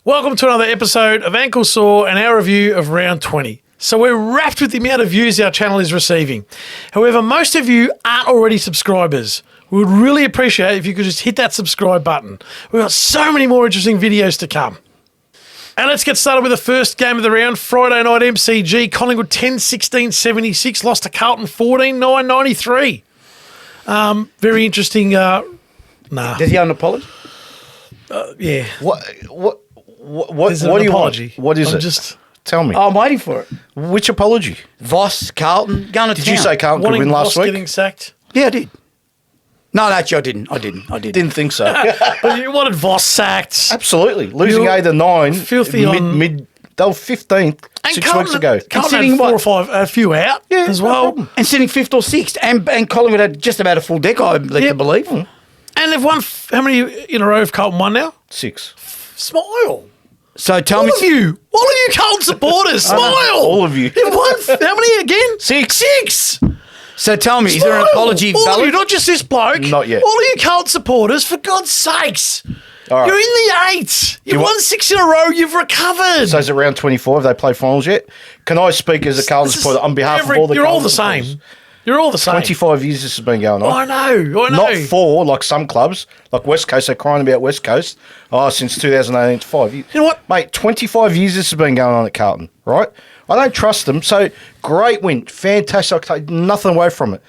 Welcome to another episode of Ankle Sore and our review of round 20. So we're wrapped with the amount of views our channel is receiving. However, most of you aren't already subscribers. We would really appreciate it if you could just hit that subscribe button. We've got so many more interesting videos to come. And let's get started with the first game of the round. Friday night MCG, Collingwood 10-16-76, lost to Carlton 14-9-93. Very interesting. Does he owe an apology? Yeah. What There's do an you apology. want? What is I'm it? just Tell me. Oh, I'm waiting for it. Which apology? Voss, Carlton, going to Did town. you say Carlton could wanting win last Voss week? getting sacked. Yeah, I did. No, actually, I didn't. Didn't think so. But you wanted Voss sacked. Absolutely. Losing You're 8-9. filthy on- mid they were 15th And 6 Carlton- weeks ago. Carlton sitting had four what? or five, a few out as no well. problem. And sitting fifth or sixth, and Collingwood had just about a full deck, I like to believe. And they've won, how many in a row have Carlton won now? 6. Smile. So tell All me, of you. All of you Carlton supporters. Smile. All of you. You've won, how many again? 6. 6. so tell me, is there an Smile. apology All of valid? you, not just this bloke. Not yet. All of you Carlton supporters, for God's sakes. All right. You're in the 8. You've you won want- 6 in a row. You've recovered. So is it round 24? Have they played finals yet? Can I speak as a Carlton This is supporter on behalf of all the You're all Carlton the same. supporters? You're all the same. 25 years this has been going on. I know. Not 4 like some clubs, like West Coast. They're crying about West Coast. Oh, since 2018 to 5. You know what? Mate, 25 years this has been going on at Carlton, right? I don't trust them. So, great win. Fantastic. I take nothing away from it.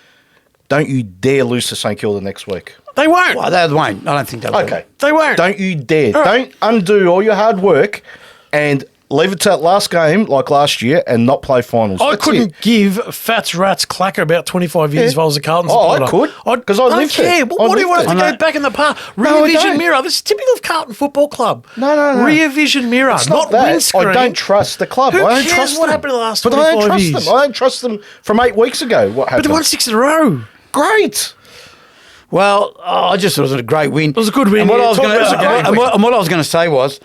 Don't you dare lose to St Kilda next week. They won't. Well, they won't. I don't think they will. Okay. They won't. Don't you dare. All right. Don't undo all your hard work and leave it to that last game like last year and not play finals. I That's couldn't it. give Fats Rats Clacker about 25 years if I was a Carlton Oh, supporter. I could, 'cause I don't lived care. it. What, I what do you lived want us it. to I go know. back in the past? No, Rear I Vision don't. Mirror. This is typical of Carlton Football Club. No. Rear Vision Mirror, It's not that. windscreen. I don't trust the club. Who I don't cares trust what them. happened in the last But I don't 25 trust years? them. I don't trust them from 8 weeks ago. What But happened? they won 6 in a row. Great. Well, I just thought it was a great win. It was a good win, And what, yeah. I was Talk gonna, about it. and what I was going to say was,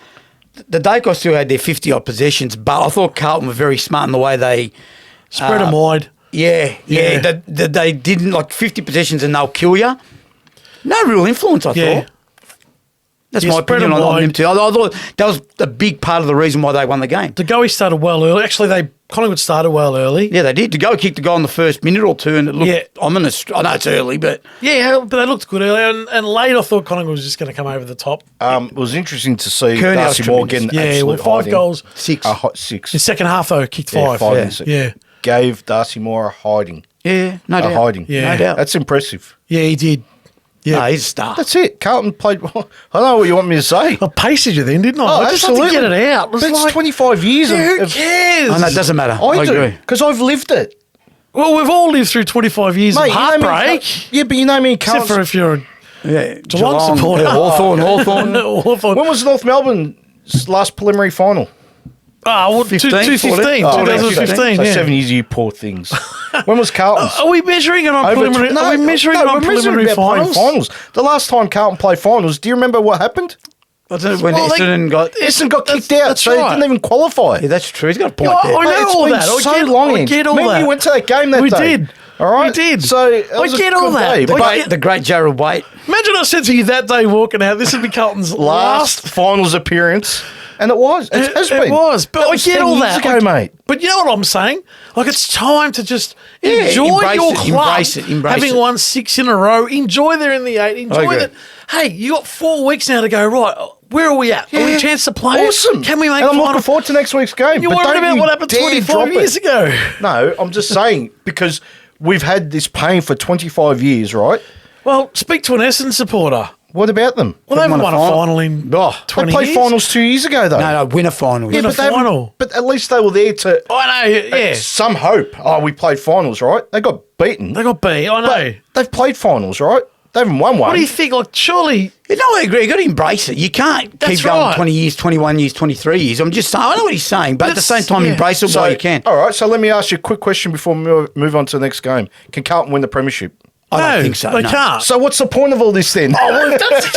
the Dacos still had their 50-odd possessions, but I thought Carlton were very smart in the way they... Spread them wide. Yeah. They didn't, like 50 possessions and they'll kill you. No real influence, I Yeah. thought. That's Yeah, my spread opinion them on wide. them too. I thought that was a big part of the reason why they won the game. The goalie started well early. Actually, Collingwood started well early. Yeah, they did. The goal kicked the goal in the first minute or two and it looked Yeah. ominous. I know it's early, but... Yeah, but they looked good early. And late, I thought Collingwood was just going to come over the top. It was interesting to see Kearney was Darcy Moore tremendous. getting Yeah, well, absolute 5 hiding. goals. 6. A hot 6. In the second half, though, kicked 5. 5 Yeah. in the second. Yeah. Gave Darcy Moore a hiding. Yeah, no A doubt. hiding. Yeah. No doubt. That's impressive. Yeah, he did. Yeah. No, he's a star. That's it. Carlton played well. I don't know what you want me to say. I pasted you then, didn't I? Oh, I just had to get it out. It was But it's like, 25 years yeah, who of cares? Oh, no, it doesn't matter. I do, agree. because I've lived it. Well, we've all lived through 25 years of Mate, you know me, heartbreak. yeah, but you know me, Except for Carlton. if you're a Yeah, Geelong supporter. Hawthorn. Hawthorn. When was North Melbourne's last preliminary final? Well, 15, 2015. Oh, 2015, so yeah. 7 years, you poor things. When was Carlton's? Are we measuring it on preliminary? Are we measuring it on we're measuring preliminary about playing finals? The last time Carlton played finals, do you remember what happened? I don't know when Well, Essendon got... Essendon got That's- kicked out, that's so he right. didn't even qualify. Yeah, that's true. He's got a point Yeah, there. I know Mate, it's all been that. I so get- long. I get all Remember that. you went to that game that We day. did. All right, We did. So that I was a get all good that. day. The But great, the great Jared Waite. Imagine I said to you that day walking out, this would be Carlton's last finals appearance, and it was. It has been. It was, but That I was get 10 all years that. ago, mate. But you know what I'm saying? Like, it's time to just enjoy embrace your it, club. embrace having it. won 6 in a row. Enjoy they're in the 8. Enjoy agree. that. Hey, you got 4 weeks now to go, right, where are we at? Are we a chance to play? Awesome. Can we make And I'm final? looking forward to next week's game. You're but worried don't about you what happened dare 25 drop it. years ago. No, I'm just saying, because we've had this pain for 25 years, right? Well, speak to an Essendon supporter. What about them? Well, they haven't won a final. final in Oh, 20 They played years. finals 2 years ago, though. No, win a final. Yeah, Yeah, Win a but, they haven't- final. but at least they were there to I know, yeah. some hope. Oh, we played finals, right? They got beaten. They got B, I know. But they've played finals, right? They haven't won one. What do you think? Like, surely... You know, I agree. You've got to embrace it. You can't That's keep going right. 20 years, 21 years, 23 years. I'm just saying, I know what he's saying, but at the same That's- time, yeah. embrace it while you can. All right, so let me ask you a quick question before we move on to the next game. Can Carlton win the premiership? I no, don't think so. They no. can't. So what's the point of all this then? Oh, well, if that's...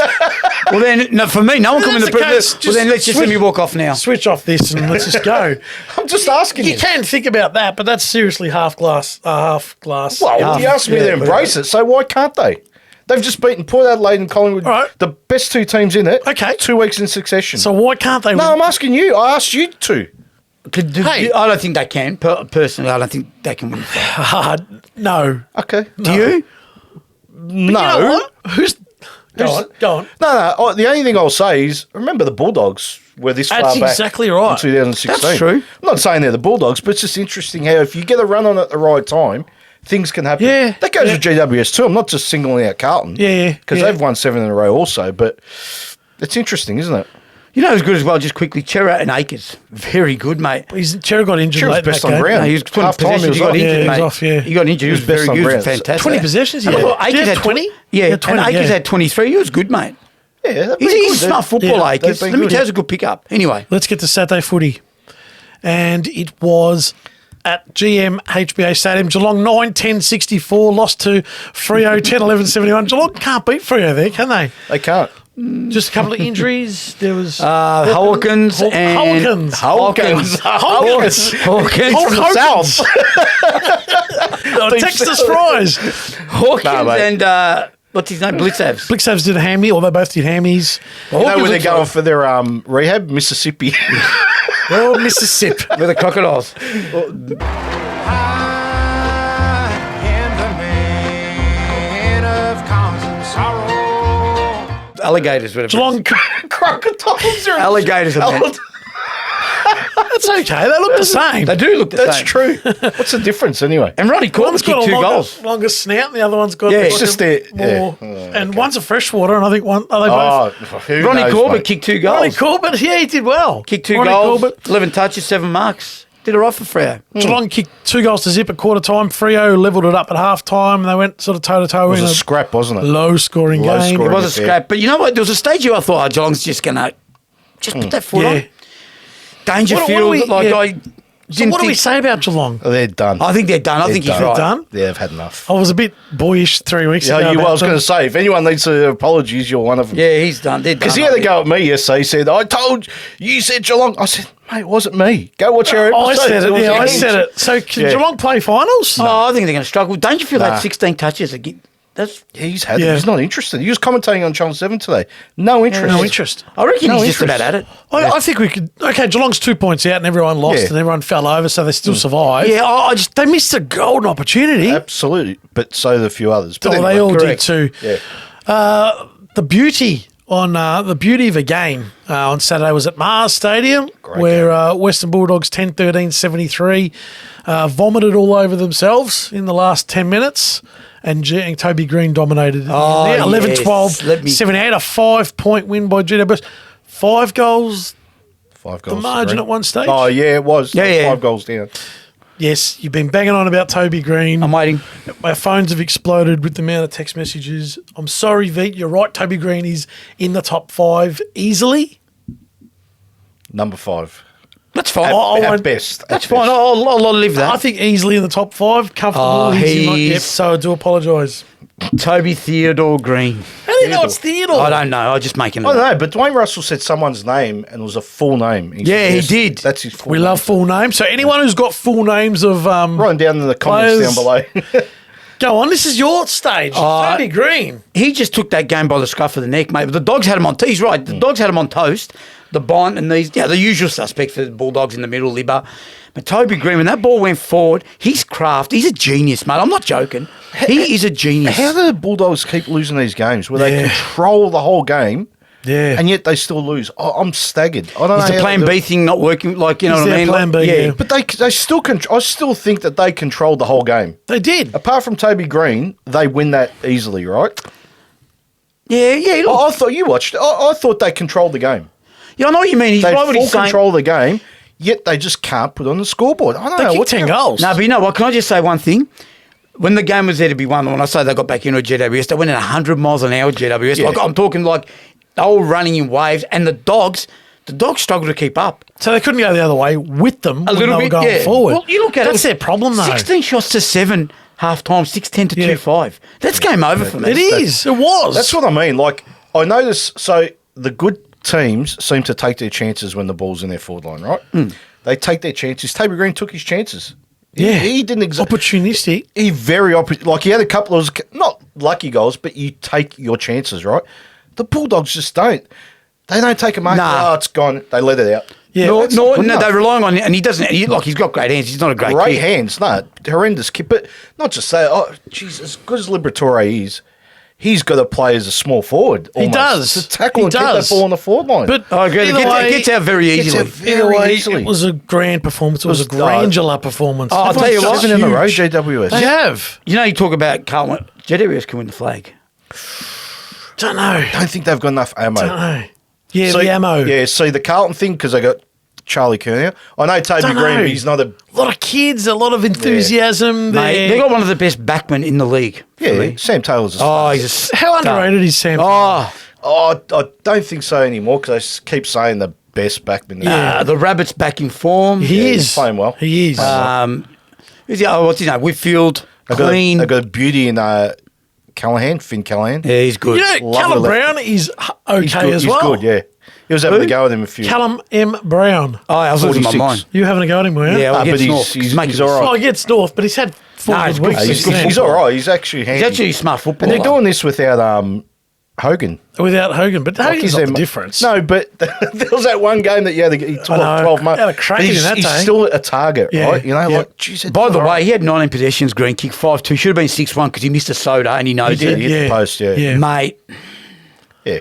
Well, then, no, for me, no one can win That's the the Premier case. Well, then let's just let me Switch- walk off now. Switch off this and let's just go. I'm just asking you. You can think about that, but that's seriously half glass. Well, you asked me to yeah, embrace it, so why can't they? They've just beaten Port Adelaide and Collingwood, All right. the best two teams in it. Okay. 2 weeks in succession. So why can't they no, win? I'm asking you. I asked you to. Hey. I don't think they can. Personally, I don't think they can win. No. Okay. Do you? No. You know what? Go on. No. The only thing I'll say is remember the Bulldogs were this That's far back. exactly right. In 2016. That's true. I'm not saying they're the Bulldogs, but it's just interesting how if you get a run on at the right time, things can happen. Yeah, That goes yeah. with GWS too. I'm not just singling out Carlton. Yeah. Because they've won 7 in a row also. But it's interesting, isn't it? You know who's good as well, just quickly, Chera and Akers. Very good, mate. Cherry got injured Cherry was late in best that on game. ground. No, he was 20 Half time, he possessions. was He got off. injured, Yeah, he was mate. off, yeah. He got injured. He was He was best very on good. ground. Fantastic. 20 possessions, And I yeah. thought Akers Did he had have 20? Yeah, Yeah, 20, and Akers yeah. had 23. He was good, mate. Yeah, they've He's been a good. smart football, yeah, Akers. they've been Let me good. tell you, it's a good pickup. Anyway. Let's get to Saturday footy. And it was at GMHBA Stadium. Geelong 9-10-64, lost to Freo 10-11-71. Geelong can't beat Freo there, can they? They can't. Just a couple of injuries. There was Hawkins and... Hawkins. Hawkins Hulk from the Hawkins. south. Texas Fries. Hawkins Nah, mate. and... what's his name? Blitzavs. Blixavs did a hammy, or they both did hammies. You know where they're going for their rehab? Mississippi. Oh, Mississippi. With the crocodiles. Alligators, whatever. Geelong. Crocodiles are Alligators are meant. That's okay. They look the same. They do look the That's same. true. What's the difference anyway? And Ronnie Corbett One's kicked got a 2 longer, goals. longer snout, and the other one's got Yeah, like it's just a their- yeah. more. Oh, and one's a freshwater, and I think one. Are they both? Who Ronnie knows, Corbett mate? kicked 2 Ronnie goals. Corbett, yeah, he did well. Kicked 2 Ronnie goals, Corbett. 11 touches, 7 marks. Did it right for Freo. Geelong kicked 2 goals to zip at quarter time. Freo levelled it up at half time, and they went sort of toe to toe It was in a a scrap, wasn't it? low scoring Low game. scoring. It was a Yeah. scrap. But you know what? There was a stage where I thought, Geelong's just going to just put that foot Yeah. on. Dangerfield, What do we- like yeah. I So didn't what do we think... say about Geelong? Oh, they're done. I think they're done. I think he's done. right. Done? Yeah, they've had enough. I was a bit boyish 3 weeks ago. Yeah, I about was them. going to say, if anyone needs apologies, you're one of them. Yeah, he's done. They're done. Because he had a go at me yesterday. He said, I told you said Geelong. I said, mate, it wasn't me. Go watch our episode. I said it. was Yeah, I you. said it. So can Yeah. Geelong play finals? Oh, I think they're going to struggle. Dangerfield Nah. had 16 touches again. That's... He's had Yeah. it. He's not interested. He was commentating on Channel 7 today. No interest. No interest. I reckon No he's just interest. about at it. I think we could. Okay, Geelong's 2 points out, and everyone lost, Yeah. and everyone fell over, so they still survived. Yeah, I just... They missed a golden opportunity. Absolutely. But so did a few others. But Oh, anyway, they all correct. did too. Yeah. The beauty of a game on Saturday was at Mars Stadium, Great where Western Bulldogs 10-13-73 vomited all over themselves in the last 10 minutes. And Toby Green dominated. Oh, 11-12, yes. Let me- 78, a 5-point win by GWS. 5 goals. 5 goals. The margin to at one stage. Oh, yeah, it was. Yeah, yeah. 5 goals down. Yes, you've been banging on about Toby Green. I'm waiting. My phones have exploded with the amount of text messages. I'm sorry, Veet, you're right. Toby Green is in the top 5 easily. Number 5. That's fine. At best. That's At fine. best. I'll live that. I think easily in the top 5. Comfortable. Oh, He's not yet, he's- so I do apologise. Toby Theodore Green. How do you know it's Theodore? I don't know. I'm just making it I up. don't know, but Dwayne Russell said someone's name and it was a full name. Yeah, he did. That's his full We name. love full names. So anyone who's got full names of Write them down in the comments Players. down below. go on, this is your stage. Toby Green. He just took that game by the scruff of the neck, mate. The Dogs had him on. He's right. The Dogs had him on toast. The Bont and these, the usual suspects for the Bulldogs in the middle, Libba. But Toby Green, when that ball went forward, his craft, he's a genius, mate. I'm not joking. He is a genius. How do the Bulldogs keep losing these games where they Yeah. control the whole game Yeah. and yet they still lose? I'm staggered. I don't Is know. the how plan they do B it. thing not working? Like, you know Is what I their mean? plan Like, B, yeah. But they still I still think that they controlled the whole game. They did. Apart from Toby Green, they win that easily, right? Yeah. Look, I thought you watched. I thought they controlled the game. yeah, I know what you mean. He's They right what full he's saying. control of the game, yet they just can't put on the scoreboard. I don't They know kicked what's 10 goals. No, but you know what? Can I just say one thing? When the game was there to be won, when I say they got back into a GWS, they went at 100 miles an hour GWS. Yeah. Like, I'm talking like they were running in waves, and the Dogs struggled to keep up. So they couldn't go the other way with them when little they were bit, going yeah. forward. Well, you look at it, That's their problem, though. 16 shots to 7 half time, 6-10 to Yeah. 2-5. That's game over for me. It is. It was. That's what I mean. Like, I notice, so the good teams seem to take their chances when the ball's in their forward line, right? They take their chances. Toby Green took his chances. Yeah. He didn't exactly. Opportunistic. He very like he had a couple of not lucky goals, but you take your chances, right? The Bulldogs just don't. They don't take a mark. Nah. Oh, it's gone. They let it out. Yeah, No, that's no, good no, enough. they're relying on, and he doesn't. He's got great hands. He's not a great Great kick. hands. No, horrendous kick. But not just say, oh, jeez, as good as Liberatore is, he's got to play as a small forward. He almost. does. To tackle He and does. kick that ball on the forward line. But I agree. either way, It gets out very Gets easily. out very either way, easily. it was a grand performance. It was a granular performance. Oh, I'll tell you what. 7 in a row, Huge. GWS. They have. You know, you talk about Carlton. JWS can win the flag. Don't know. I don't think they've got enough ammo. Don't know. Yeah, See, the ammo. Yeah, see, the Carlton thing, because they got Charlie Kerner. I know Toby Don't Green, know. but he's not a... A lot of kids, a lot of enthusiasm. Mate, they got one of the best backmen in the league. for Yeah, me. Sam Taylor's a Oh, star. he's a star. How underrated is Sam? Oh, Oh, I don't think so anymore, because I keep saying the best backman. the Rabbits back in form. he yeah, is he's playing well. He is. Who's the, what's his name? Whitfield. Clean. I got a beauty in Callahan, Finn Callahan. Yeah, he's good. you know, Lovely Callum look. Brown is okay He's good, as well. He's good, yeah. He was having Who? a go with him a few. Callum M. Brown. Oh, I was losing my 46. mind. You having a go at him, were you? Yeah, well, but against he's- North. he's making all right. Oh, against North, but he's had 4 No, good it's weeks good. since He's, then. he's all right. He's actually handy. He's actually a smart and footballer. they're doing this without Hogan. Without Hogan, but Hogan's he's not the their- difference. No, but there was that one game that he took I know. 12 months. Had a crack But in he's, that he's day. still a target, Yeah, right? You know, yeah. like, geez, By the way, he had 19 possessions, green kick, 5-2. Should have been 6-1 because he missed a soda and he knows he did. it. He hit the post, yeah. Yeah. Mate. Yeah.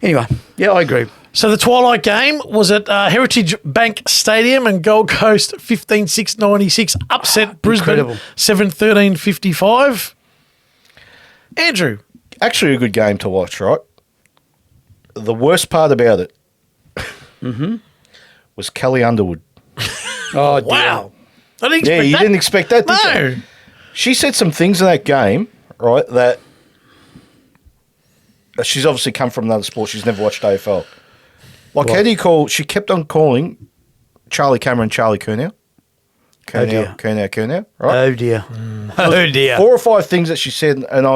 Anyway. Yeah, I agree. So the twilight game was at Heritage Bank Stadium, and Gold Coast 15-6-96 upset Brisbane Incredible. 7-13-55. Andrew, Actually, a good game to watch, right? The worst part about it was Kelly Underwood. Oh, dear. wow. I didn't Yeah, expect you that. didn't expect that, did you? No. She said some things in that game, right, that she's obviously come from another sport. She's never watched AFL. Like, how do you call... She kept on calling Charlie Cameron Charlie Curnow. dear. Curnow, right? Oh, dear. Oh, dear. 4 or 5 things that she said, and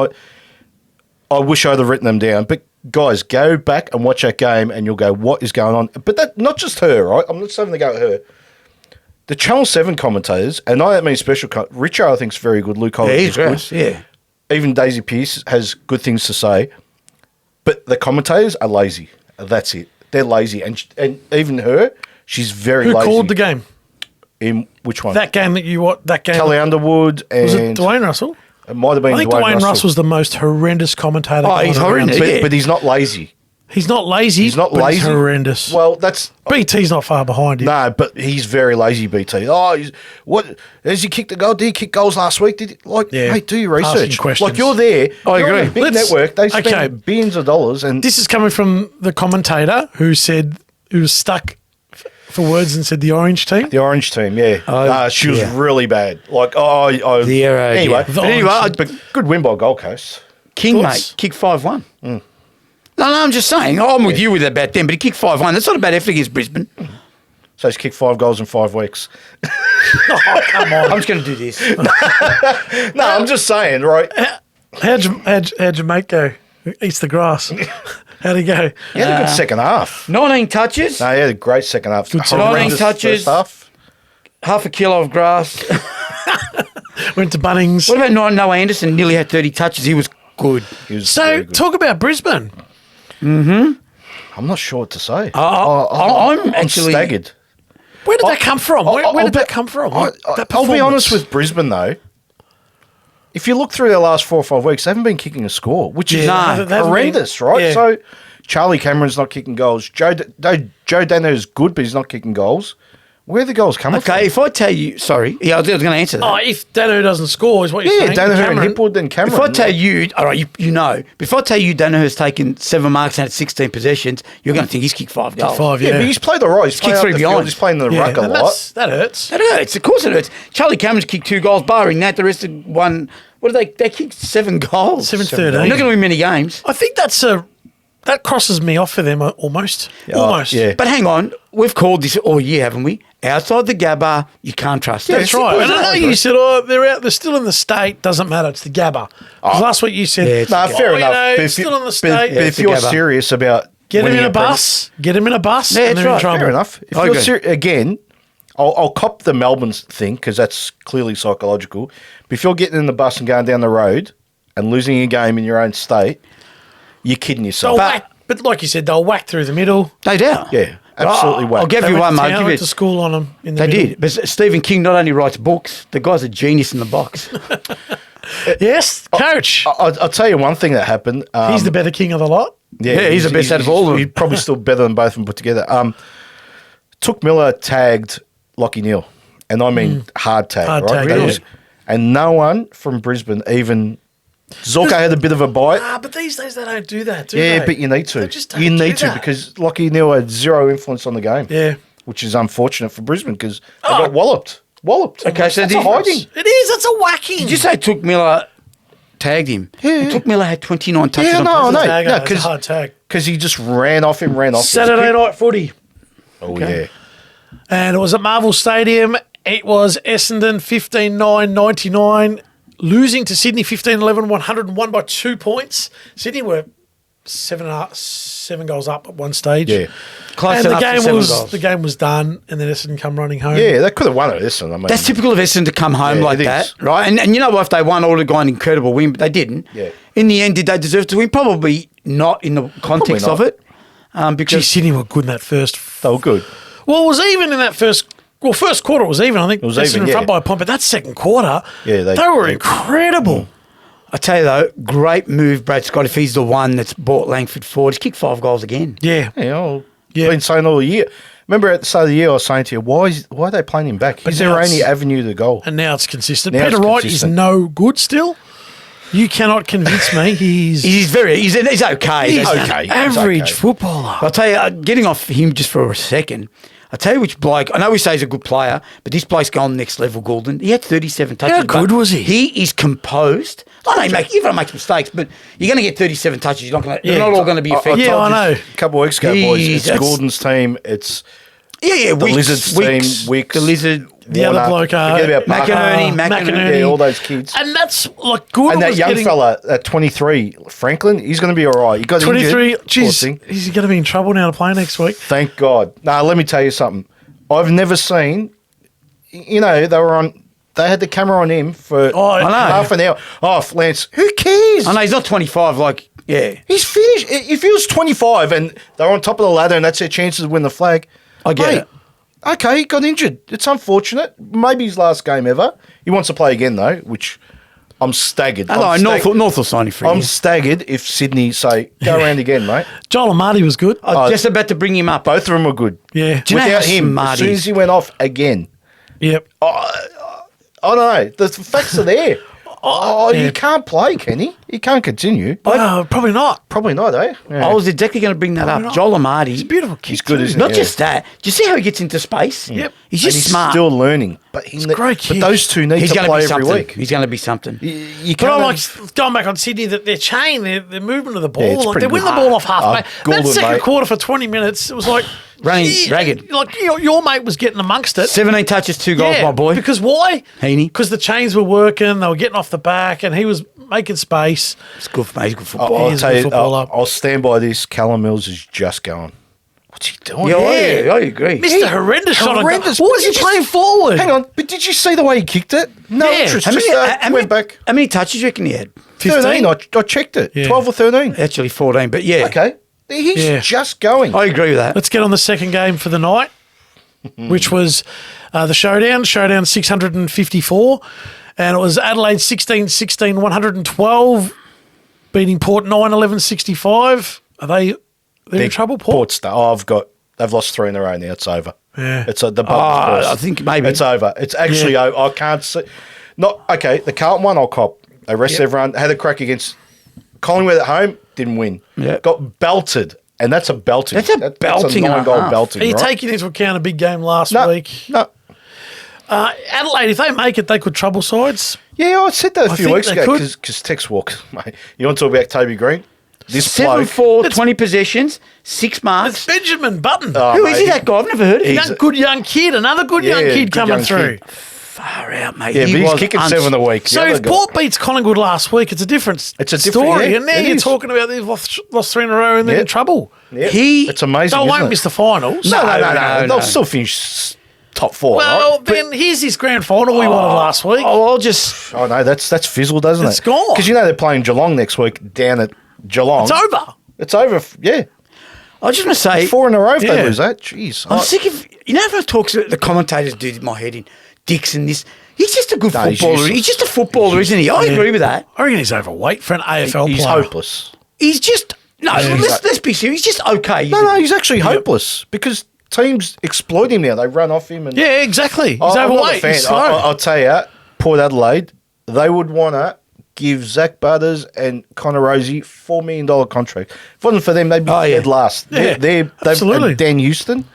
I wish I'd have written them down. But, guys, go back and watch that game, and you'll go, what is going on? But that not just her, right? I'm not just having to go at her. The Channel 7 commentators, and I don't mean special... Richard, I think, is very good. Luke Holland Yeah, is he's good. great. Yeah. Even Daisy Pearce has good things to say, but the commentators are lazy. That's it. They're lazy, and even her, she's very Who lazy. called the game? In which one? That game that you watched? That game. Kelly Underwood, and was it Dwayne Russell? it might have been I think Dwayne Russell's the most horrendous commentator. Oh, he's going around. horrendous. but, Yeah. but he's not lazy. He's not lazy. He's not but lazy. He's horrendous. Well, that's BT's not far behind him. no, but he's very lazy. BT. Oh, what? Has he kicked a goal? Did he kick goals last week? Did he, like? Yeah. Mate, do your Asking research. questions. Like you're there. I you're on agree. a big Let's- network. They spend okay. billions of dollars, and This is coming from the commentator who was stuck for words and said the Orange team. the Orange team, yeah. Oh, She was yeah. really bad. Like, The arrow, anyway, yeah. The but anyway, Orange but good win by Gold Coast. King, Thoughts? mate. Kick 5-1. No, I'm just saying. I'm with you with that about them, but he kicked 5-1. That's not a bad effort against Brisbane. So he's kicked 5 goals in 5 weeks. Oh, come on. I'm just going to do this. No, I'm just saying, right? How'd your mate go? Who eats the grass. How'd he go? He had a good second half. 19 touches, No, he had a great second half. Good second Horrendous half. 19 touches. first half. half a kilo of grass. Went to Bunnings. What about Noah Anderson? Nearly had 30 touches. He was good. He was So very good. talk about Brisbane. I'm not sure what to say. I'm actually staggered. Where did that come from? Where did that come from? That I'll be honest performance? with Brisbane, though. If you look through their last 4 or 5 weeks, they haven't been kicking a score, which is Yeah, they haven't horrendous, been- right? yeah. So Charlie Cameron's not kicking goals. Joe Dano is good, but he's not kicking goals. Where are the goals coming from? Okay, if I tell you, sorry, I was going to answer that. Oh, if Dano doesn't score, is what you're Yeah, saying? Danaher and Cameron- Hipwood and Cameron. If I tell you, all right, you know, but if I tell you Danaher has taken 7 marks and had 16 possessions, you're going to think he's kicked 5 goals. 5, Yeah, yeah. but he's played all right. He's playing kicked up 3 the field. behind. He's playing the yeah, ruck a and lot. that hurts. That hurts. Of course it hurts. Charlie Cameron's kicked 2 goals, barring that. The rest of one, what did they kicked 7 goals. 7-13. They're not going to win many games. I think that crosses me off for them almost. Almost. yeah. But hang on, we've called this all year, haven't we? Outside the Gabba, you can't trust them. That's right. And I know you said, they're still in the state. Doesn't matter. It's the Gabba. 'Cause last week you said, Yeah, it's No, the fair you enough. know, But if still you- in the but- state. but Yeah, if it's a you're Gabba. serious about Get him winning in a Premier- bus. Get him in a bus. Yeah, and that's they're in right. trouble. Fair enough. If I you're agree. again, I'll cop the Melbourne thing because that's clearly psychological. But if you're getting in the bus and going down the road and losing a game in your own state, you're kidding yourself. But like you said, they'll whack through the middle. No doubt. Yeah, absolutely whack. I'll give They you went one, to mate. town, Give went you- to school on them in the They middle. did. But Stephen King not only writes books, the guy's a genius in the box. Yes, coach. I'll tell you one thing that happened. He's the better king of the lot. Yeah, he's the best out of all of them. He's probably still better than both of them put together. Took Miller tagged Lockie Neal, and I mean hard tag, Hard right? tag, That yeah. was- and no one from Brisbane even. Zorko had a bit of a bite. But these days they don't do that, do Yeah, they? but you need to. They just don't You do need to that. because Lockie Neal had zero influence on the game. Yeah. Which is unfortunate for Brisbane because they got walloped. Okay, so that's the- a hiding. It is. It's a whacking. Did you say Took Miller tagged him? Yeah. Took Miller had 29 touches Yeah, on no, target. no, Tag, no, it's a hard tag. because he just ran off him. Saturday night footy. Oh yeah. And it was at Marvel Stadium. It was Essendon 15-9-99, losing to Sydney 15-11, 101 by 2 points. Sydney were 7 goals up at one stage. Yeah. Close And the enough for game 7 was goals. the game was done, and then Essendon come running home. Yeah, they could have won it. This one, I mean, That's typical of Essendon to come home Yeah, like it that, is. right? And you know what? If they won, all have gone incredible win, but they didn't. Yeah. In the end, did they deserve to win? Probably not in the context not. of it. Gee, Because Sydney were good in that first. they were good. Well, it was even in that first. Well, first quarter it was even. I think it was Essendon even, in front yeah. by a point, but that second quarter, Yeah, they they- were they- incredible. I tell you though, great move, Brad Scott. If he's the one that's brought Langford forward, he's kicked 5 goals again. Yeah. I've been saying all year. Remember at the start of the year, I was saying to you, why are they playing him back? He's now their it's- only avenue to goal. And now it's consistent. Now Peter it's Wright consistent. is no good still. You cannot convince me he's He's okay. he's okay. an average okay. footballer. I'll tell you, getting off him just for a second, I'll tell you which bloke, I know we say he's a good player, but this bloke's gone next level, Goulden. He had 37 touches. How good but was he? He is composed. I know everyone makes mistakes, but you're going to get 37 touches. You're not going to, Yeah. they're not all going to be effective. Yeah, I know. A couple of weeks ago, boys, it's He's- Gordon's team. It's Yeah, the Wicks, Lizards Wicks, team. Wicks, the Lizard, The other bloke, forget about Parker. McInerney. Yeah, all those kids. And that's like good. And that was young getting fella at 23, Franklin, he's going to be all right. He got 23. injured. Poor Geez, thing. he's going to be in trouble now to play next week. Thank God. Now, let me tell you something. I've never seen, they had the camera on him for Oh, I know. half an hour. Oh, Lance, who cares? I know he's not 25, yeah. He's finished. If he was 25 and they're on top of the ladder and that's their chances to win the flag, I get it. Okay, he got injured. It's unfortunate. Maybe his last game ever. He wants to play again, though, which I'm staggered. I know, North will sign him for a I'm year. staggered if Sydney say, go around again, mate. Joel Amati was good. I was just about to bring him up. Both of them were good. Yeah. Do you know Without how him, smart as soon he as is? he went off again, Yep. I don't know. The facts are there. Yeah. You can't play, can he? He can't continue. Probably not. Probably not, eh? Yeah. I was exactly going to bring that up. not. Joel Amati. He's a beautiful kid. He's good, too. isn't he? Not Yeah. just that. Do you see how he gets into space? Yep. He's And just smart. still learning. But he's a great kid. But those two need He's to going to play be every something. week. He's going to be something. You But I can't like going back on Sydney that their chain, their movement of the ball, Yeah, it's like pretty they win good. the ball off halfway. That Goulden, second mate. quarter for 20 minutes, it was like Running gee, ragged. Like your mate was getting amongst it. 17 touches, 2 goals, my boy. Because why? Heaney. Because the chains were working, they were getting off the back, and he was making space. It's good for me. He's a good footballer. I'll He's a tell good you, footballer. I'll stand by this. Callum Mills is just going. What's he doing? Yeah, I agree. Mr. Horrendous shot. Horrendous. What was he Did you playing just- forward? Hang on, but did you see the way he kicked it? No Yeah. interest. How Just many, went back. how many touches do you reckon he had? 13. I checked it. Yeah. 12 or 13. Actually 14, but yeah. Okay. He's Yeah. just going. I agree with that. Let's get on the second game for the night, which was the showdown 654. And it was Adelaide 16-16, 112, beating Port 9-11-65. Are they in trouble, Port? Port Star. They've lost 3 in a row now. It's over. Yeah. It's the bubble's burst. I think maybe. It's over. It's actually over. I can't see. Not okay. The Carlton one, I'll cop. They rested everyone. Had a crack against Collingwood at home. Didn't win. Yeah. Got belted, and that's a belting. That's a belting and a 9-goal half. belting. Are you right? taking into account a big game last No, week? no. Adelaide, if they make it, they could trouble sides. Yeah, I said that a few think weeks they ago could. because Tex walk. Mate, you want to talk about Toby Green? This 7-4, It's- 20 possessions, 6 It's marks. Benjamin Button. Who is he, that guy? I've never heard of him. Young, good young kid. Another good young kid good coming young through. kid. Far out, mate. Yeah, He but he's was kicking 7 a week. So The if other guy- Port beats Collingwood last week, it's a different It's a different- story. yeah, and now it you're is. talking about they've lost 3 in a row and they're Yeah. in trouble. Yeah, He- it's amazing. They isn't won't it? miss the finals. No. no. They'll still finish top 4, Well, right? then here's this grand final we wanted last week. Oh, I'll just. Oh, no, that's fizzled, doesn't it? It's gone. Because they're playing Geelong next week down at Geelong. It's over. It's over, yeah. I just want to say. 4 in a row if Yeah. they lose that. Jeez. I'm sick of. Everyone talks. The commentators do my head in. Dixon, this. He's just a good No, he's footballer. useless. He's just a footballer, isn't he? I agree with that. I reckon he's overweight for an AFL He's player. hopeless. He's just. No, let's be serious. He's just okay. No, he's actually hopeless because teams exploit him now. They run off him. And Yeah, exactly. He's I'm not a overweight. fan. He's slow. I'll tell you, Port Adelaide, they would want to give Zach Butters and Connor Rosie $4 million contract. If it wasn't for them, they'd be dead last. Yeah, They've absolutely. and Dan Houston.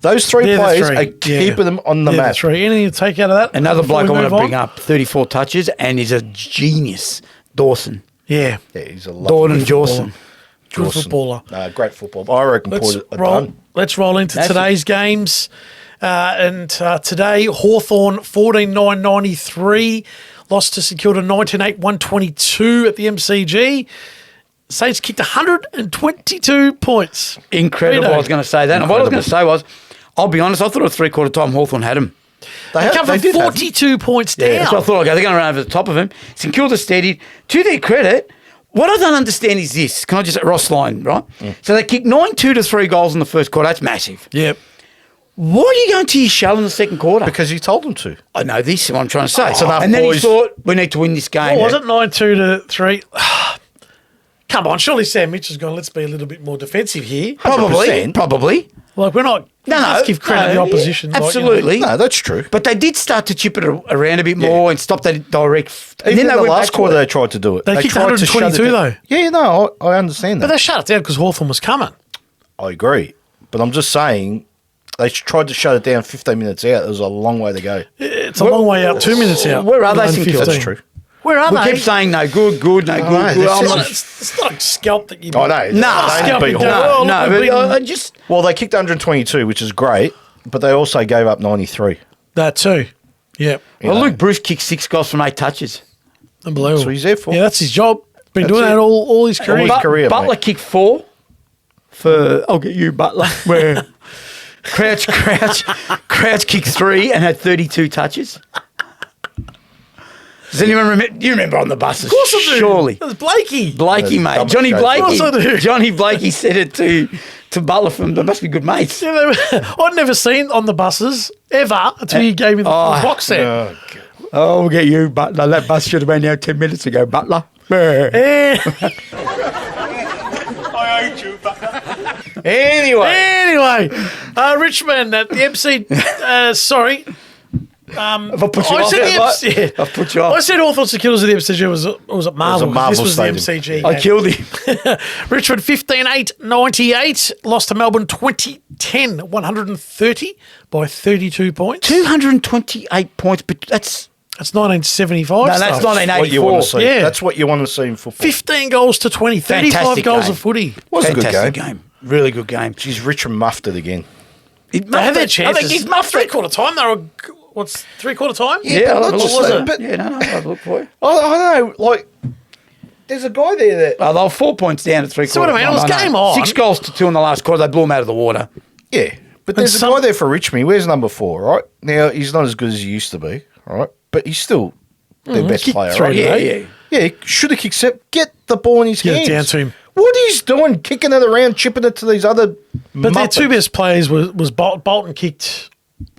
Those 3 They're the players 3. are keeping them on the They're map. 3. Anything to take out of that? Another before bloke I we want to move bring on? up, 34 touches, and he's a genius. Dawson. Yeah. Yeah, he's a Dawson lovely Jawson. Good footballer. Great football. I reckon Port are done. Let's roll into That's today's games. Today, Hawthorn 14-9-93. Lost to St Kilda 19-8-122 at the MCG. Saints kicked 122 points. Incredible. I was going to say that. And what I was going to say was, I'll be honest, I thought at 3/4 time Hawthorn had him. They come from 42 points down. That's what I thought. Okay, they're going to run over the top of him. St Kilda steadied. To their credit, what I don't understand is this. Can I just Ross line, right? So they kicked 9-2 to 3 goals in the first quarter. That's massive. Yep. Why are you going to your shell in the second quarter? Because he told them to. I know this is what I'm trying to say. It's enough, and then boys. he thought, we need to win this game. What was it? 9-2 to 3. Come on, surely Sam Mitchell's gone, let's be a little bit more defensive here. Probably. 100%. Probably. Like, we're not... let's give credit to the opposition. Absolutely. No, that's true. But they did start to chip it around a bit more and stop that direct. And Even then in they the went last back to quarter, it. they tried to do it. They kicked tried to shut 122 it down. though. Yeah, no, I understand that. But they shut it down because Hawthorn was coming. I agree. But I'm just saying, they tried to shut it down 15 minutes out. There was a long way to go. It's a long way out, 2 minutes out. Where are they, Nine St Kilda? 15. That's true. Where are We they? kept saying no, good, no, good, no, good. that's I'm just- not- It's not a scalp that you... I know. Nah, They scalp beat it Hawthorn. down. no, we've but been- I just. Well, they kicked 122, which is great, but they also gave up 93. That too. Yep. Well, Luke Bruce kicked 6 goals from 8 touches. Unbelievable. That's what he's there for. Yeah, that's his job. Been That's doing it. that all his career. his career, Butler mate. kicked 4 for. I'll get you, Butler. Where Crouch kicked 3 and had 32 touches. Does anyone remember? You remember on the buses? Of course I do. Surely. That was Blakey. Blakey, mate. dumbest Johnny show. Blakey. Of course I do. Johnny Blakey said it to Butler from. They must be good mates. Yeah, I'd never seen on the buses ever until you gave me the box set. Oh, God. Oh, we'll get you, Butler. That bus should have been out 10 minutes ago, Butler. Anyway, Richmond at the MC. Sorry. Have I put you I off? said the have I? MC. I've put you I off. said Hawthorn St Kilda's at the MCG was at Marvel. Marvel This was Stadium. the MCG. I game. killed him. Richmond 15-8-98. Lost to Melbourne 20-10-130 by 32 points. 228 points, but that's. That's 1975 No, that's stuff. 1984. what you want to see. Yeah. That's what you want to see in football. 15 goals to 20. 35 Fantastic goals game. of footy. Was a good Fantastic game. Really good game. Geez, Richmond muffed it again. They had their chances. I think he's muffed it. Three-quarter time. They were, what's three-quarter time? Yeah, but I'll not just look. that, but- Yeah, no, I'll look for you. I don't know, like, there's a guy there that... Oh, they were 4 points down at 3/4. So what I mean, it was game on. 6 goals to 2 in the last quarter. They blew him out of the water. Yeah, but there's some- a guy there for Richmond. Where's number 4, right? Now, he's not as good as he used to be, right? But he's still their best kicked player, three right? today. Yeah, should have kicked set. Get the ball in his Get hands. it down to him. What he's doing, kicking it around, chipping it to these other But their two muppets. best players was Bolton kicked.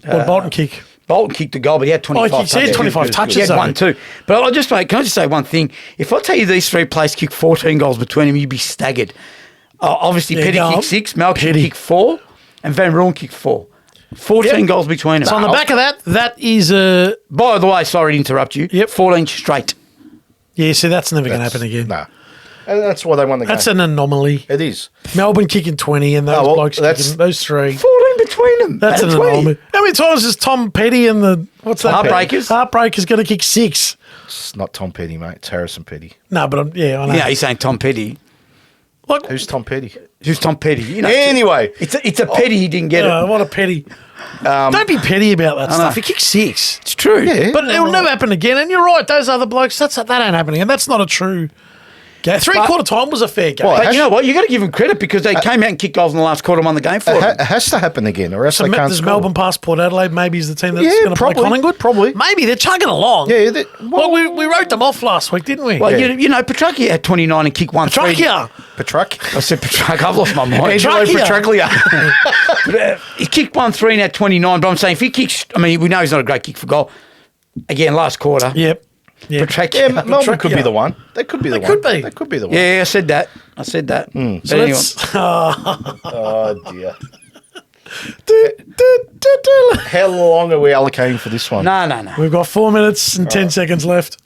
What did Bolton kick? Bolton kicked the goal, but he had 25 he said touches. 25 touches, He had though. 1 2. But I'll just can I just say one thing? If I tell you these 3 players kicked 14 goals between them, you'd be staggered. Obviously, Yeah, Petty go on. kicked 6, Malcolm Petty. kicked 4, and Van Roon kicked 4. 14 Yep. goals between them. So on the back of that is a... By the way, sorry to interrupt you. Yep. 14 straight. Yeah, see, that's never going to happen again. Nah. And that's why they won the That's game. an anomaly. It is. Melbourne kicking 20 and those Oh, well, blokes that's- kicking those 3. 14 between them. That's And an 20. anomaly. How many times is Tom Petty and the... What's that? Heartbreakers? Heartbreakers going to kick 6. It's not Tom Petty, mate. It's Harrison Petty. No, but I know. Yeah, he's saying Tom Petty. Like, Who's Tom Petty? Who's Tom Petty? You know, Anyway. it's a pity he didn't get it. what a petty. Don't be petty about that stuff. He kicked 6. It's true. Yeah. But it'll never happen again. And you're right, those other blokes, that ain't happening. And that's not a true Three-quarter time was a fair game. Well, But you know what? You got to give them credit because they came out and kicked goals in the last quarter and won the game for them. It has to happen again, or else So they can't does score. Melbourne pass Port Adelaide? Maybe is the team that's Yeah, going to play probably, Collingwood? probably. Maybe they're chugging along. Yeah, Well, we wrote them off last week, didn't we? Well, Yeah. you know, Petrarca had 29 and kicked 1-3. Trachea. Petruck. I said Petrarca. I've lost my mind. Angelo Trachea. Petraglia. He kicked 1-3 and had 29, but I'm saying if he kicks, I mean, we know he's not a great kick for goal. Again, last quarter. Yep. Petrarca. Yeah, Melbourne Trachea. could be the one. They could be the They one. could be. They could be the one. Yeah, I said that. But So anyway. Oh, dear. How long are we allocating for this one? No. We've got 4 minutes and 10 seconds left.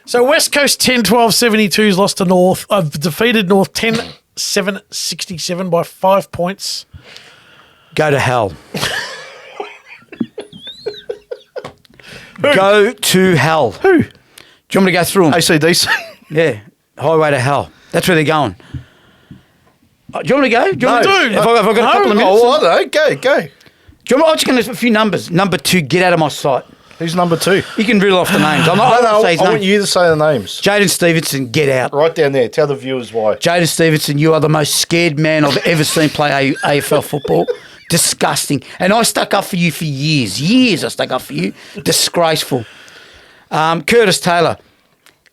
So West Coast 10-12-72's lost to North. Defeated North 10-7-67 by 5 points. Go to hell. Go to hell. Who? Do you want me to go through them? ACDC. Yeah. Highway to hell. That's where they're going. Do you want me to go? Do you want me to- No. Have I got a couple of minutes? Oh, I don't know. Go. Do you want me, I'm just going to a few numbers. Number 2, get out of my sight. Who's number 2? You can reel off the names. I'm not No, going to say his I want name. you to say the names. Jaden Stevenson, get out. Right down there. Tell the viewers why. Jaden Stevenson, you are the most scared man I've ever seen play AFL football. Disgusting. And I stuck up for you for years. Years I stuck up for you. Disgraceful. Curtis Taylor,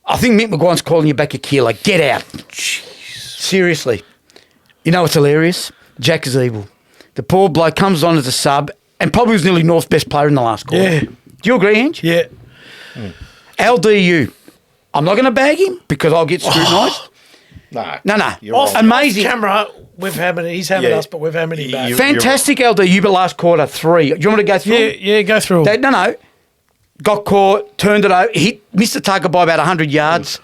I think Mick McGuire's calling you back a kilo. Get out. Seriously. You know what's hilarious? Jack is evil. The poor bloke comes on as a sub and probably was nearly North's best player in the last quarter. Yeah. Do you agree, Ange? Yeah. LDU. I'm not going to bag him because I'll get scrutinised. No. You're Off, wrong. Amazing. Off camera, we've hammered he's hammered Yeah. us, but we've hammered him back. You- Fantastic LDU, but last quarter 3. Do you want me to go through? Yeah, go through. They, no. Got caught, turned it over, missed the target by about 100 yards.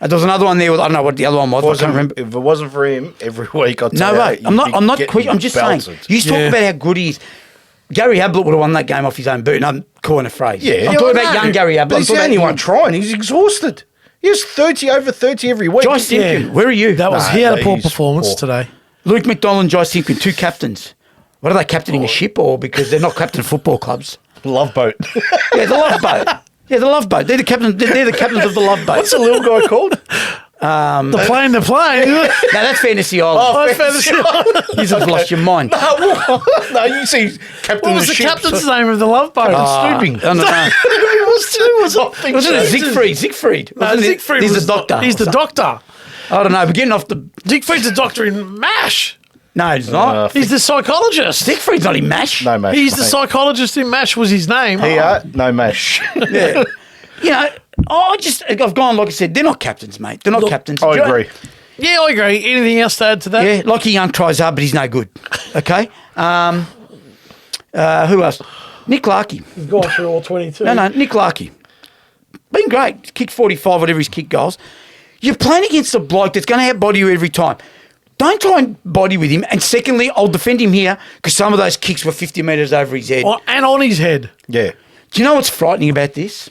There was another one there. I don't know what the other one was. I can't remember. If it wasn't for him, every week I'd No way. I'm not quick. I'm just saying. You talk about how good he is. Gary Ablett would have won that game off his own boot. And I'm calling a phrase. Yeah. I'm Yeah, talking I about know. young Gary Ablett. But he's I'm the talking only about one trying. He's exhausted. He has over 30 every week. Joyce Simpkin. Where are you? That was Nah, he had a poor he's performance poor. today. Luke McDonald and Joyce Simpkin, 2 captains. What are they captaining a ship or because they're not captain football clubs? Love boat. Yeah, the Love Boat. Yeah, the Love Boat. They're the captains. They're the captains of the Love Boat. What's the little guy called? The plane. No, that's Fantasy Island. Oh, fantasy. You just lost your mind. No, you see Captain What was of the ship. captain's name of the Love Boat? Stooping. Oh, no. Was Wasn't it Siegfried? No, Wasn't it? Siegfried He's was the doctor. He's the doctor. I don't know. We're getting off the... Siegfried's the doctor in MASH. No, he's not. He's the psychologist. Siegfried's not in MASH. No, mate. He's the psychologist in MASH was his name. No mash. Yeah. You know, I've gone, like I said, they're not captains, mate. They're not captains. I agree. Yeah, I agree. Anything else to add to that? Yeah, Lockie Young tries hard, but he's no good. Okay? Who else? Nick Larkey. He's gone through all 22. No, Nick Larkey. Been great. Kicked 45, whatever his kick goals. You're playing against a bloke that's going to outbody you every time. Don't try and body with him. And secondly, I'll defend him here because some of those kicks were 50 metres over his head. And on his head. Yeah. Do you know what's frightening about this?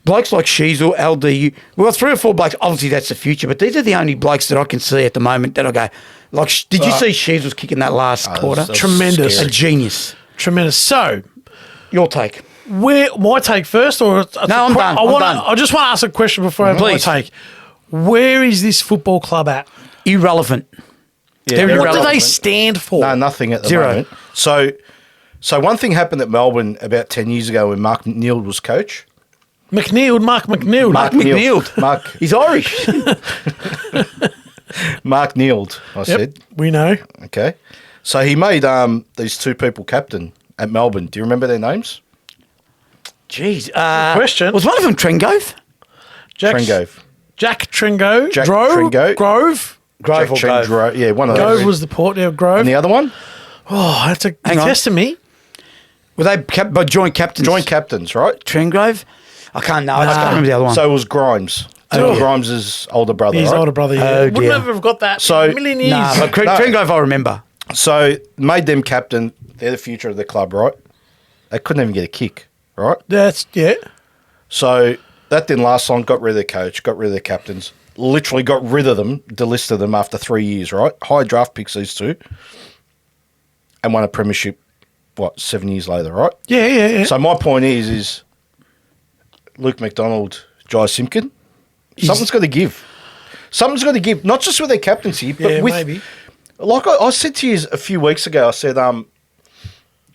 Blokes like Sheasel, LDU, well, 3 or 4 blokes, obviously that's the future, but these are the only blokes that I can see at the moment that I go, like, did you see Sheasel's kicking that last quarter? that's Tremendous. A genius. Tremendous. So, Your take. my take first, or No, I'm done. I'm done. I just want to ask a question before I have Please. my take. Where is this football club at? Irrelevant. Yeah, They're very What do irrelevant. they stand for? No, nothing at the Zero. moment. So one thing happened at Melbourne about 10 years ago when Mark Neild was coach. Mark McNeild. Mark McNeild. Mark, He's Irish. Mark Neild, I said. We know. Okay. So he made these 2 people captain at Melbourne. Do you remember their names? Jeez. question. Was one of them Trengove? Trengove. Jack Tringo. Jack Grove. Tringo. Grove. Grove or Jack Grove? Yeah, one of Grove those. was the port. Yeah, Grove. And the other one? Oh, that's a Hang on. testing me. Were they by joint captains? Joint captains, right? Trengove? I can't know. I just can't remember the other one. So it was Grimes. Oh. Grimes' older brother, His right? older brother. Yeah. Oh, Wouldn't dear. have got that So- in a million years. Nah, but No. Trengove I remember. So made them captain. They're the future of the club, right? They couldn't even get a kick, right? That's, yeah. So that didn't last long. Got rid of the coach, got rid of the captains. Literally got rid of them, delisted them after 3 years, right? High draft picks, these 2. And won a premiership, 7 years later, right? Yeah. So my point is Luke McDonald, Jai Simpkin. Something's got to give. Something's got to give, not just with their captaincy, but with... maybe. Like I said to you a few weeks ago, I said,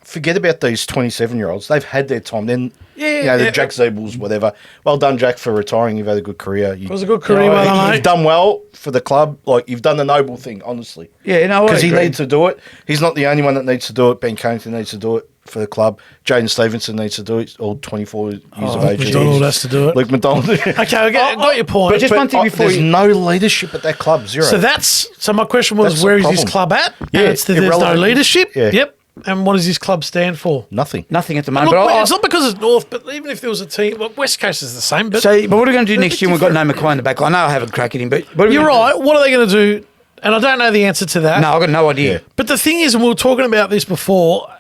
forget about these 27-year-olds. They've had their time. Then, the Jack Zeebles, whatever. Well done, Jack, for retiring. You've had a good career. It was a good career, mate. You've done well for the club. Like, you've done the noble thing, honestly. Yeah, no, because he needs to do it. He's not the only one that needs to do it. Ben Carrington needs to do it for the club. Jaden Stevenson needs to do it. All 24 years of age. McDonald has to do it. Luke McDonald. Okay, I got your point. But just one thing before there's no leadership at that club. Zero. So my question was, That's where the is this problem. club at? Yeah, And there's no irrelevant. leadership. Yeah. Yep. And what does this club stand for? Nothing. Nothing at the Look, moment. But it's not because it's North, but even if there was a team, well, West Coast is the same. But what are we going to do next year when we've got different. no McCoy in the back line? I know I haven't cracked at him, but what are we you're gonna do? right. What are they going to do? And I don't know the answer to that. No, I've got no idea. But the thing is, and we were talking about this before,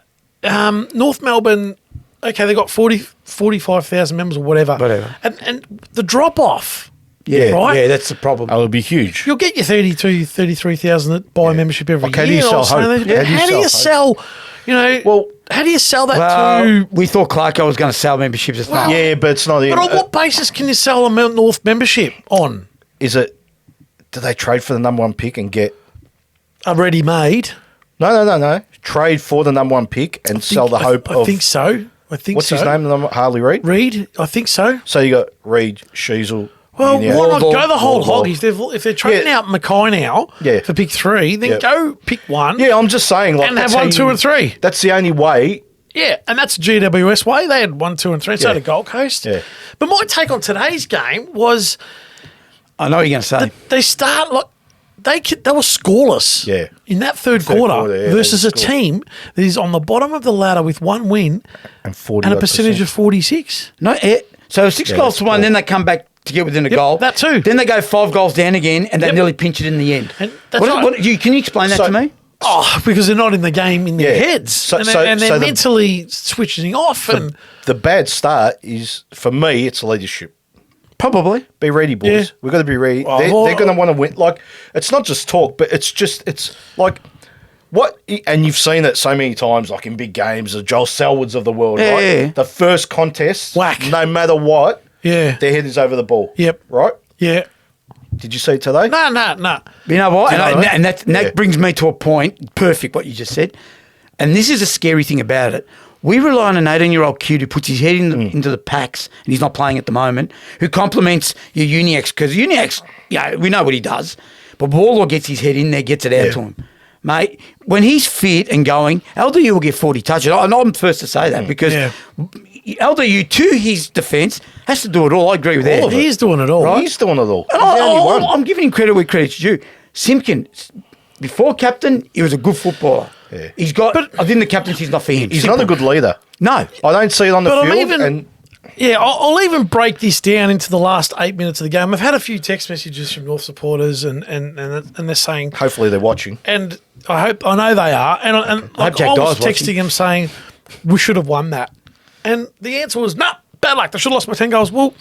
North Melbourne, okay, they got 45,000 members or whatever. And the drop-off, Yeah, right? yeah, that's the problem. Oh, it'll be huge. You'll get your 33,000 that buy membership every Okay, year. how do you sell hope? But how do you sell, how do you sell that to... We thought Clarko was going to sell memberships. It's not. Yeah, but it's not. But on what basis can you sell a North membership on? Is it? Do they trade for the number one pick and get? A ready-made? No. Trade for the number one pick and sell the hope of. I think so. What's his name? Harley Reid. Reid, I think so. So you got Reid, Sheasel. Well, Uniacke. why not go the whole Wardlaw. hog? If they're trading out Mackay now for pick 3, then go pick 1. Yeah, I'm just saying. Like, and have 1, 2, and 3. That's the only way. Yeah, and that's GWS way. They had 1, 2, and 3. So did Gold Coast. Yeah. But my take on today's game was I know what you're going to say. they start like they were scoreless. Yeah. In that third quarter yeah, versus they a scored. team that is on the bottom of the ladder with 1 win And 40 and a percentage of 46. No, so 6 goals to 1, then they come back to get within a goal. that too. Then they go 5 goals down again, and they nearly pinch it in the end. And that's right. Can you explain that to me? Oh, because they're not in the game in their heads. So- and so- they're so the- mentally switching off. And The bad start is, for me, it's leadership. Probably. Be ready, boys. Yeah. We've got to be ready. Oh, they're well- going to want to win. Like, it's not just talk, but it's like what, and you've seen it so many times, like in big games, the Joel Selwoods of the world, right? Yeah. The first contest, Whack. no matter what, Yeah. their head is over the ball. Yep. Right? yeah. Did you see it today? No. You know what? Do you know what? And that Yeah. brings me to a point, perfect what you just said. And this is a scary thing about it. We rely on an 18-year-old kid who puts his head into the packs, and he's not playing at the moment, who complements your Uniacks, because Uniacks, we know what he does, but Wardlaw gets his head in there, gets it out to him. Mate, when he's fit and going, LDU will get 40 touches. And I'm first to say that because LDU, to his defence, has to do it all. I agree with that. He's doing it all. Right? He's doing it all. And He's the only one. I'm giving him credit where credit's due. Simpkin, before captain, he was a good footballer. Yeah. He's got. I think the captaincy's not for him. He's Simple. not a good leader. No. I don't see it on the But I'm field. even- and I'll even break this down into the last 8 minutes of the game. I've had a few text messages from North supporters, and they're saying, hopefully they're watching. and I know they are, and hope Jack I was Dye's watching. texting him saying we should have won that, and the answer was no, bad luck. They should have lost by 10 goals. Well,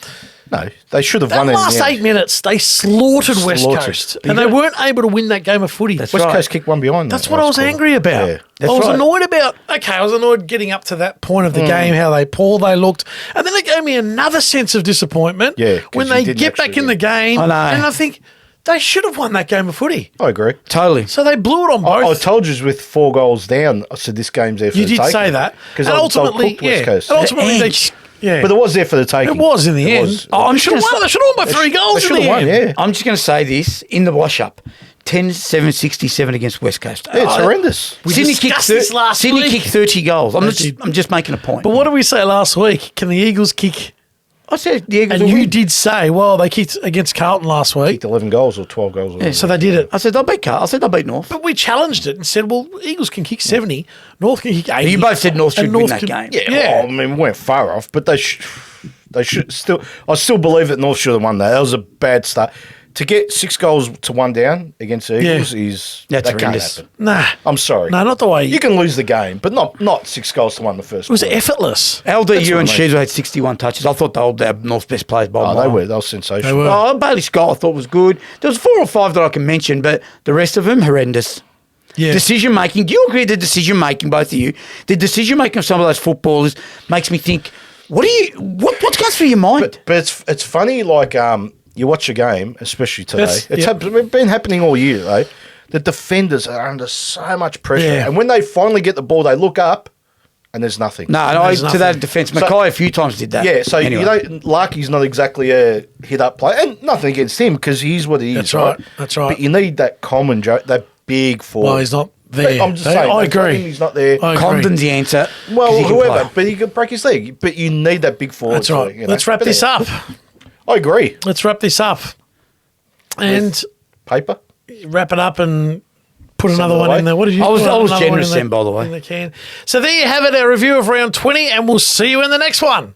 No, they should have that won it in last the end. 8 minutes they slaughtered West Slaughtered. Coast, and they weren't able to win that game of footy. That's West right. Coast kicked one behind. That's that what I last was quarter. angry about. Yeah. That's I was right. annoyed about. Okay, I was annoyed getting up to that point of the game, how poor they looked, and then it gave me another sense of disappointment. Yeah, 'cause when you they didn't get back actually in the game, I know. and I think they should have won that game of footy. I agree. Totally. So they blew it on I both. told you with 4 goals down, I said this game's there for You the did taking. say that, Because and ultimately, cooked West Coast. And ultimately, they, edge. yeah, But it was there for the taking. it was in the It end. was. Oh, I'm they just should have gonna won. They should have won by 3 goals They in should the have won, end. yeah. I'm just going to say this in the wash-up. 10-7-67 against West Coast. Yeah, it's horrendous. We discussed this last Sydney week. kicked 30 goals. I'm did. just making a point. But what did we say last week? Can the Eagles kick? I said the Eagles And will you win. did say, well, they kicked against Carlton last week, Kicked 11 goals or 12 goals. Or so they did it. I said they'll beat Carl. I said they'll beat North. But we challenged it and said, well, Eagles can kick 70, North can kick 80. You both said North should and win that can- game. Yeah, well, I mean, we weren't far off, but they should still. I still believe that North should have won that. That was a bad start. To get 6 goals to 1 down against the Eagles is That's that can't horrendous. happen. Nah. I'm sorry. No, not the way. You can lose the game, but not 6 goals to 1 the first. It was quarter. effortless. LDU and what I mean. Sheasel had 61 touches. I thought they were North's best players by a Oh, mile. they were sensational. They were. Oh, Bailey Scott I thought was good. There was 4 or 5 that I can mention, but the rest of them, horrendous. Yeah. Decision making. Do you agree the decision making, both of you? The decision making of some of those footballers makes me think What's going through your mind? But it's funny, like you watch a game, especially today. That's- It's been happening all year, though. The defenders are under so much pressure, Yeah. and when they finally get the ball, they look up, and there's nothing. No, and There's to nothing. that defence, Mackay a few times did that. Yeah, so anyway. Larky's not exactly a hit-up player, and nothing against him because he's what he is. That's right, that's right. But you need that common joke, that big forward. Well, he's not there. I'm just saying. I that's agree. him, he's not there. I agree. Condon's the answer. 'cause Well, he can whoever, play. but he could break his leg. But you need that big forward. That's right. to, you know. Let's wrap But this anyway, up. I agree. Let's wrap this up. And Paper. wrap it up and put Send another it one away. in there. What did you? I was put another generous one in then, by the way. in the can. So there you have it, our review of round 20, and we'll see you in the next one.